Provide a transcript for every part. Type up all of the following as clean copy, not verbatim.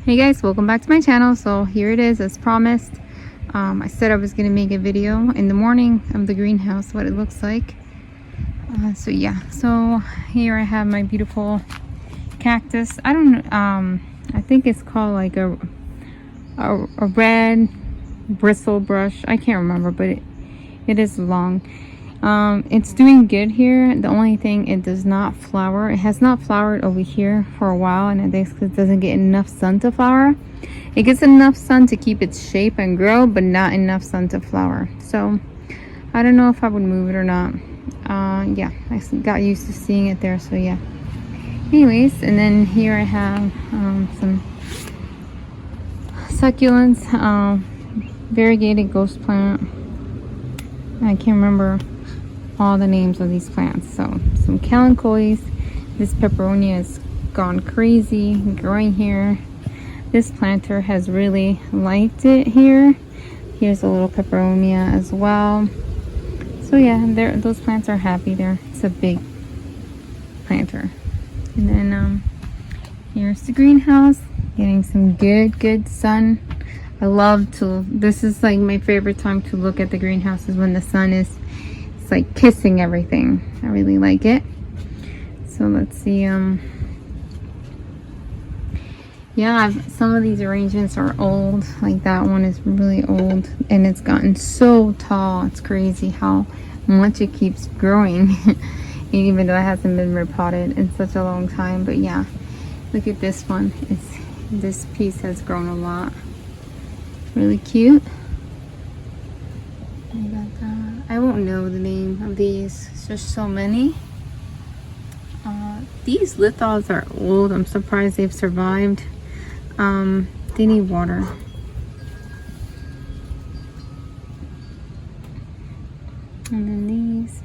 Hey guys, welcome back to my channel. So here it is, as promised. I said I was going to make a video in the morning of the greenhouse, what it looks like. So yeah, so here I have my beautiful cactus. I think it's called like a red bristle brush. I can't remember, but it is long. It's doing good here. The only thing, it does not flower. It has not flowered over here for a while, and I think it doesn't get enough sun to flower. It gets enough sun to keep its shape and grow, but not enough sun to flower. So I don't know if I would move it or not. Yeah, I got used to seeing it there, so yeah. Anyways, and then here I have some succulents, variegated ghost plant. I can't remember all the names of these plants. So some calanchois. This peperonia has gone crazy growing here. This planter has really liked it here. Here's a little peperonia as well. So yeah, those plants are happy there. It's a big planter. And then here's the greenhouse, getting some good sun. I love to, this is like my favorite time to look at the greenhouse, is when the sun is, it's like kissing everything. I really like it. So let's see, yeah, some of these arrangements are old. Like that one is really old, and it's gotten so tall. It's crazy how much it keeps growing. Even though it hasn't been repotted in such a long time. But yeah, look at this one. This piece has grown a lot. Really cute. I got that. I won't know the name of these. There's just so many. These lithols are old. I'm surprised they've survived. They need water. And then these.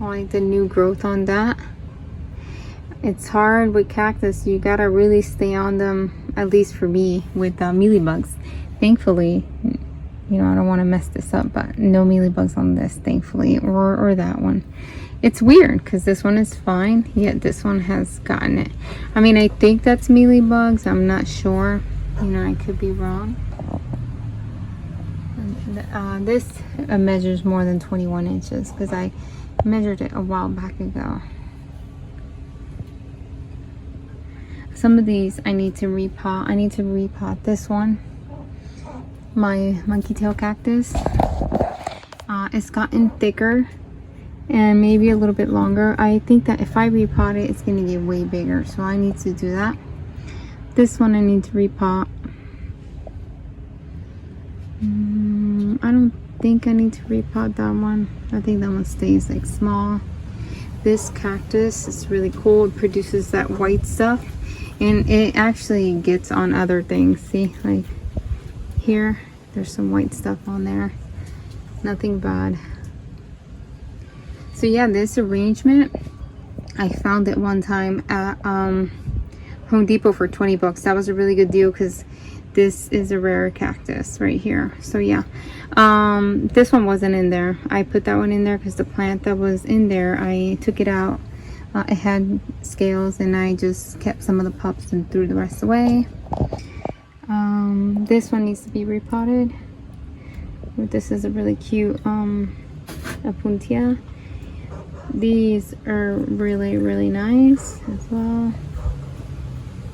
I like the new growth on that. It's hard with cactus. You gotta really stay on them, at least for me, with mealybugs. Thankfully, you know, I don't want to mess this up, but no mealybugs on this, thankfully, or that one. It's weird because this one is fine, yet this one has gotten it. I mean, I think that's mealybugs. I'm not sure. You know, I could be wrong. And, this measures more than 21 inches because I measured it a while back ago. Some of these I need to repot. I need to repot this one, my monkey tail cactus. It's gotten thicker and maybe a little bit longer. I think that if I repot it, it's going to get way bigger, so I need to do that. This one I need to repot. I don't think I need to repot that one. I think that one stays like small. This cactus is really cool. It produces that white stuff, and it actually gets on other things. See, like here, there's some white stuff on there. Nothing bad. So yeah, this arrangement, I found it one time at Home Depot for 20 bucks. That was a really good deal because this is a rare cactus right here. So yeah, this one wasn't in there. I put that one in there because the plant that was in there, I took it out. It had scales, and I just kept some of the pups and threw the rest away. This one needs to be repotted. This is a really cute apuntia. These are really nice as well.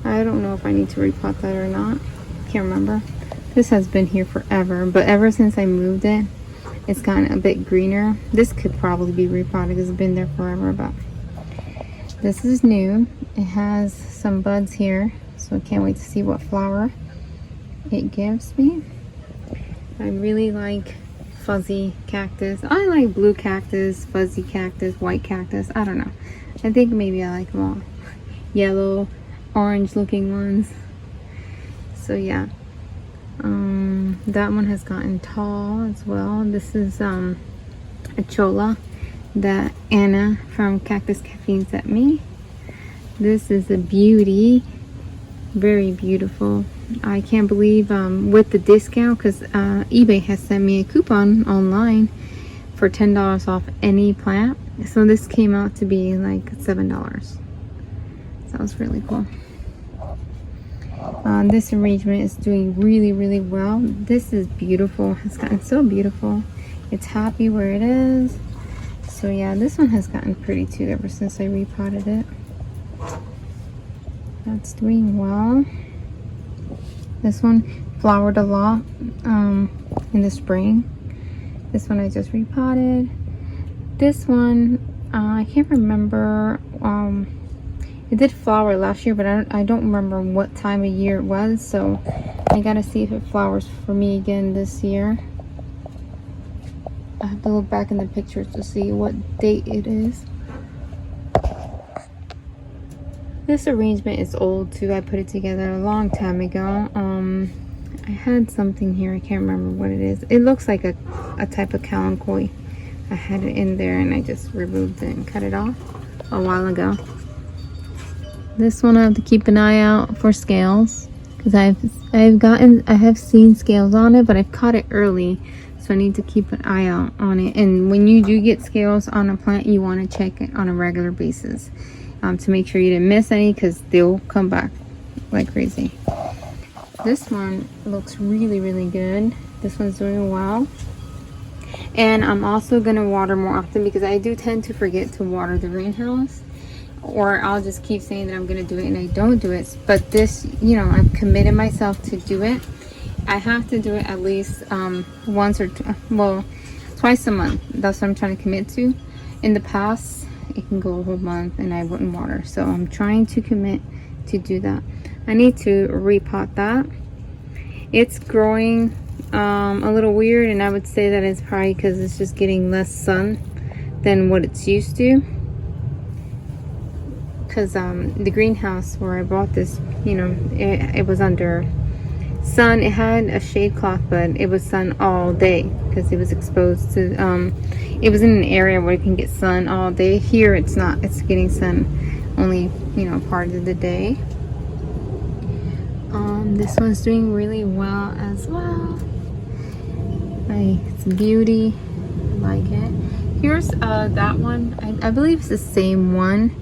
I don't know if I need to repot that or not. Can't remember. This has been here forever, but ever since I moved it, it's gotten a bit greener. This could probably be repotted. It's been there forever, but this is new. It has some buds here, so I can't wait to see what flower it gives me. I really like fuzzy cactus. I like blue cactus, fuzzy cactus, white cactus. I don't know. I think maybe I like them all. Yellow, orange looking ones. So yeah, that one has gotten tall as well. This is a cholla that Anna from Cactus Caffeine sent me. This is a beauty, very beautiful. I can't believe with the discount, because eBay has sent me a coupon online for $10 off any plant. So this came out to be like $7. That was really cool. This arrangement is doing really, really well. This is beautiful. It's gotten so beautiful. It's happy where it is. So yeah, this one has gotten pretty too ever since I repotted it. That's doing well. This one flowered a lot in the spring. This one I just repotted. This one, I can't remember. It did flower last year, but I don't remember what time of year it was. So I gotta see if it flowers for me again this year. I have to look back in the pictures to see what date it is. This arrangement is old too. I put it together a long time ago. I had something here. I can't remember what it is. It looks like a type of kalanchoe. I had it in there and I just removed it and cut it off a while ago. This one I have to keep an eye out for scales because I have seen scales on it, but I've caught it early, so I need to keep an eye out on it. And when you do get scales on a plant, you want to check it on a regular basis to make sure you didn't miss any, because they'll come back like crazy. This one looks really, really good. This one's doing well. And I'm also gonna water more often because I do tend to forget to water the greenhouse, or I'll just keep saying that I'm gonna do it and I don't do it. But this, you know, I've committed myself to do it. I have to do it at least once or twice a month. That's what I'm trying to commit to. In the past, it can go over a month and I wouldn't water, so I'm trying to commit to do that. I need to repot that. It's growing a little weird, and I would say that it's probably because it's just getting less sun than what it's used to. Because the greenhouse where I bought this, you know, it was under sun. It had a shade cloth, but it was sun all day because it was exposed to it was in an area where it can get sun all day. Here it's not. It's getting sun only, you know, part of the day. This one's doing really well as well. It's a beauty. I like it. Here's that one. I believe it's the same one.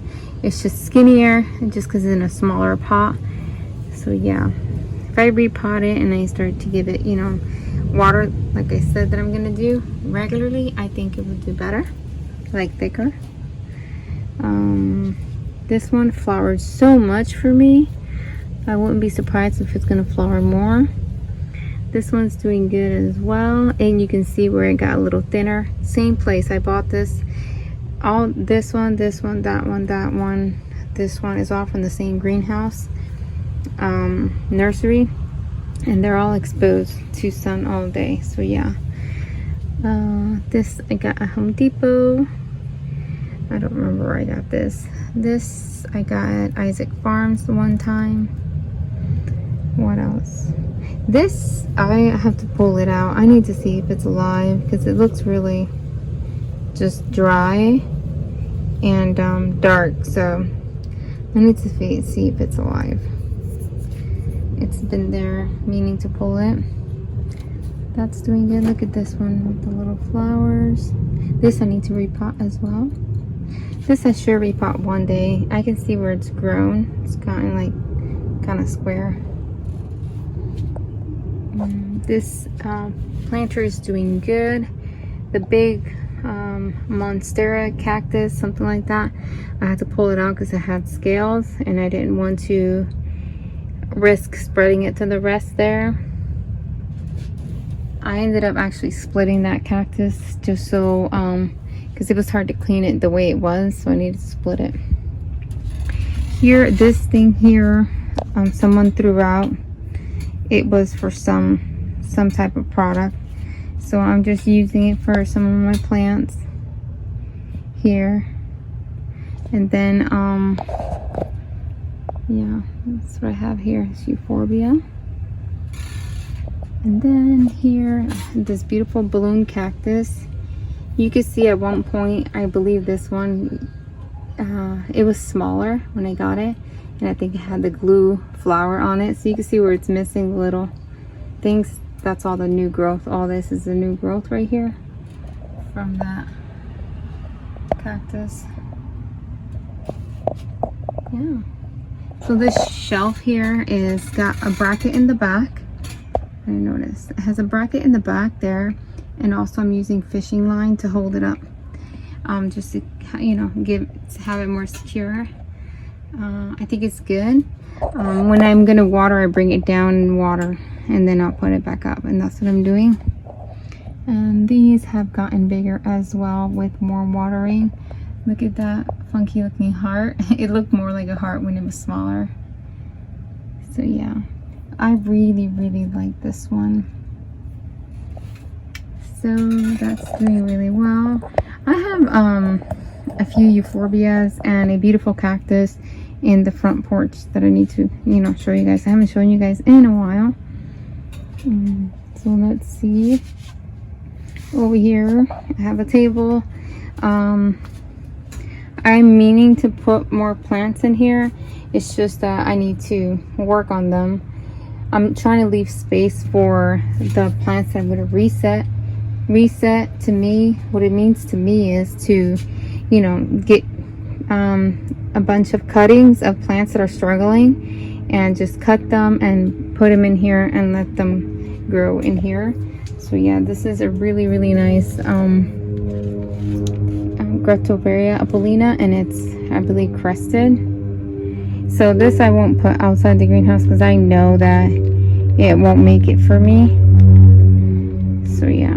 It's just skinnier, just because it's in a smaller pot. So yeah, if I repot it and I start to give it, you know, water like I said that I'm gonna do regularly, I think it would do better, like thicker. This one flowered so much for me. I wouldn't be surprised if it's gonna flower more. This one's doing good as well, and you can see where it got a little thinner. Same place I bought this. This one, that one. This one is all from the same greenhouse nursery, and they're all exposed to sun all day. So yeah, this I got at Home Depot. I don't remember where I got this. This I got at Isaac Farms one time. What else? This, I have to pull it out. I need to see if it's alive because it looks really just dry and dark. So I need to see if it's alive. It's been there, meaning to pull it. That's doing good. Look at this one with the little flowers. This I need to repot as well. This I sure repot one day. I can see where it's grown. It's gotten like kind of square. This planter is doing good. The big Monstera cactus, something like that, I had to pull it out because it had scales and I didn't want to risk spreading it to the rest there. I ended up actually splitting that cactus just so because it was hard to clean it the way it was, so I needed to split it. Here, this thing here, someone threw out. It was for some type of product, so I'm just using it for some of my plants here. And then yeah, that's what I have here. It's euphorbia. And then here, this beautiful balloon cactus. You can see at one point, I believe this one, it was smaller when I got it, and I think it had the glue flower on it, so you can see where it's missing little things. That's all the new growth. All this is the new growth right here from that cactus. Yeah, So this shelf here is got a bracket in the back. I noticed it has a bracket in the back there, and also I'm using fishing line to hold it up, just to, you know, have it more secure. I think it's good. When I'm gonna water, I bring it down in water and then I'll put it back up, and that's what I'm doing. And these have gotten bigger as well with more watering. Look at that funky looking heart. It looked more like a heart when it was smaller. So yeah, I really like this one. So that's doing really well. I have a few euphorbias and a beautiful cactus in the front porch that I need to, you know, show you guys. I haven't shown you guys in a while. So let's see. Over here I have a table. I'm meaning to put more plants in here. It's just that I need to work on them. I'm trying to leave space for the plants that I'm going to reset. Reset to me, what it means to me is to, you know, get a bunch of cuttings of plants that are struggling and just cut them and put them in here and let them grow in here. So yeah, this is a really nice Gretovaria Apollina, and it's, I believe, crested. So this I won't put outside the greenhouse because I know that it won't make it for me. So yeah.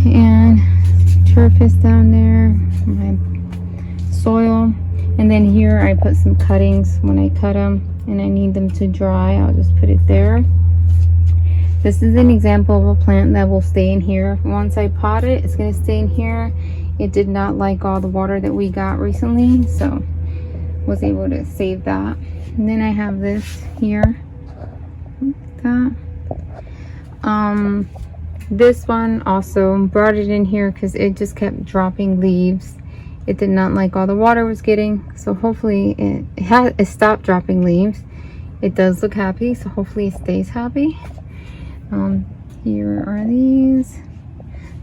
And turf is down there, my soil, and then here I put some cuttings when I cut them and I need them to dry. I'll just put it there. This is an example of a plant that will stay in here. Once I pot it, it's going to stay in here. It did not like all the water that we got recently, so was able to save that. And then I have this here. That. This one also brought it in here because it just kept dropping leaves. It did not like all the water was getting, so hopefully it stopped dropping leaves. It does look happy, so hopefully it stays happy. Here are these.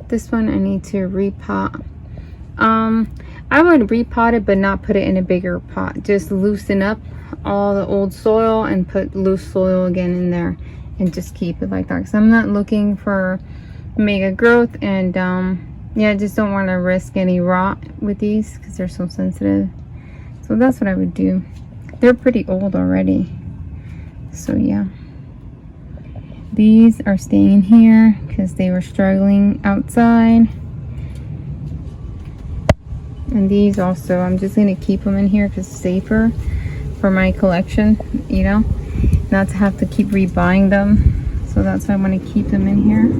This one I need to repot. I would repot it but not put it in a bigger pot. Just loosen up all the old soil and put loose soil again in there and just keep it like that, because I'm not looking for mega growth, and yeah, I just don't want to risk any rot with these because they're so sensitive. So that's what I would do. They're pretty old already, so yeah. These are staying here because they were struggling outside. And these also, I'm just going to keep them in here because it's safer for my collection, you know, not to have to keep rebuying them. So that's why I want to keep them in here.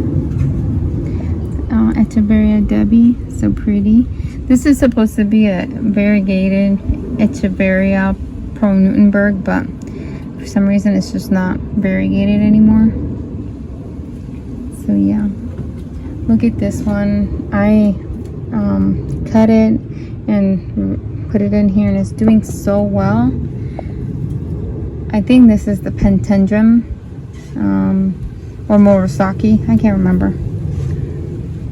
Echeveria Debbie, so pretty. This is supposed to be a variegated Echeveria Pro Newtonberg, but for some reason it's just not variegated anymore. So yeah, look at this one. I cut it and put it in here, and it's doing so well. I think this is the Pentendrum or Murasaki, I can't remember.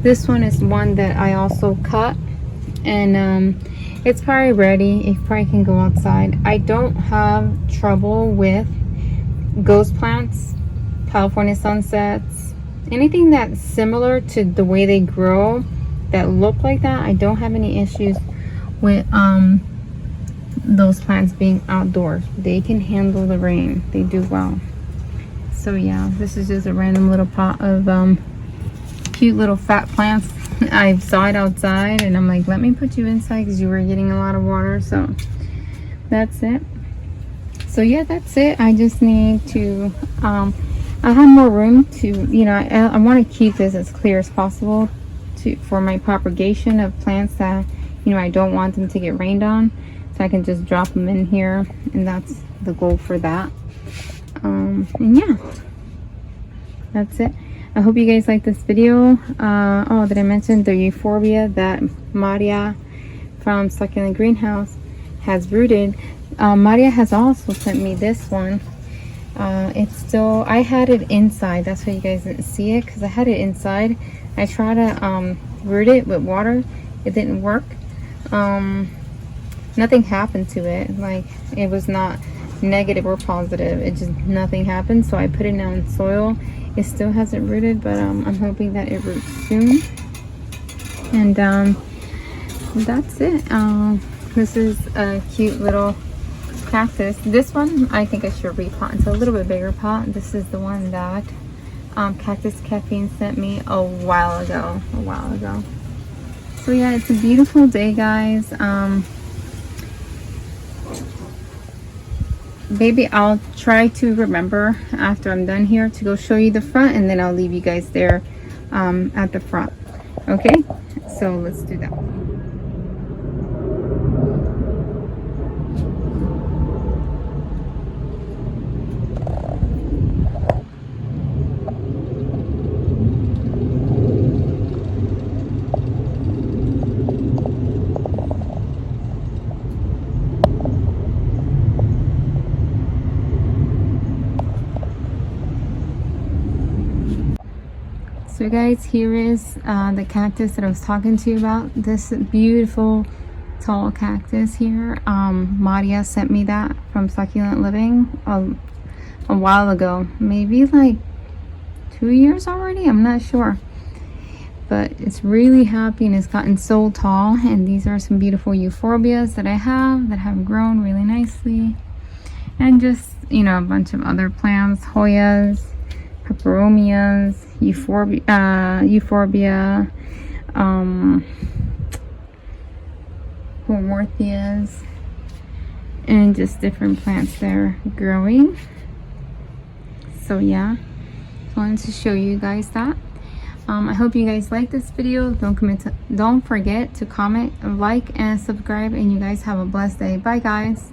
This one is one that I also cut, and it's probably ready. It probably can go outside. I don't have trouble with ghost plants, California sunsets, anything that's similar to the way they grow that look like that. I don't have any issues with those plants being outdoors. They can handle the rain. They do well. So yeah, this is just a random little pot of cute little fat plants. I saw it outside and I'm like, let me put you inside because you were getting a lot of water. So that's it. So yeah, that's it. I just need to I have more room to, you know, I want to keep this as clear as possible for my propagation of plants that, you know, I don't want them to get rained on, so I can just drop them in here, and that's the goal for that. And yeah, that's it. I hope you guys like this video. Oh, did I mention the euphorbia that Maria from Succulent Greenhouse has rooted? Maria has also sent me this one. It's still, I had it inside, that's why you guys didn't see it, because I had it inside. I tried to root it with water. It didn't work. Nothing happened to it. Like, it was not negative or positive. It just, nothing happened. So I put it now in soil. It still hasn't rooted, but I'm hoping that it roots soon. And that's it. This is a cute little cactus. This one I think I should repot into a little bit bigger pot. This is the one that Cactus Caffeine sent me a while ago. So yeah, it's a beautiful day, guys. Baby, I'll try to remember after I'm done here to go show you the front, and then I'll leave you guys there at the front. Okay, so let's do that. So guys, here is the cactus that I was talking to you about. This beautiful tall cactus here. Maria sent me that from Succulent Living a while ago, maybe like 2 years already, I'm not sure, but it's really happy and it's gotten so tall. And these are some beautiful euphorbias that I have that have grown really nicely, and just, you know, a bunch of other plants, Hoyas, peperomias, euphorbia, Hormorthias, and just different plants there growing. So yeah, I wanted to show you guys that. I hope you guys like this video. Don't forget to comment, like, and subscribe, and you guys have a blessed day. Bye guys.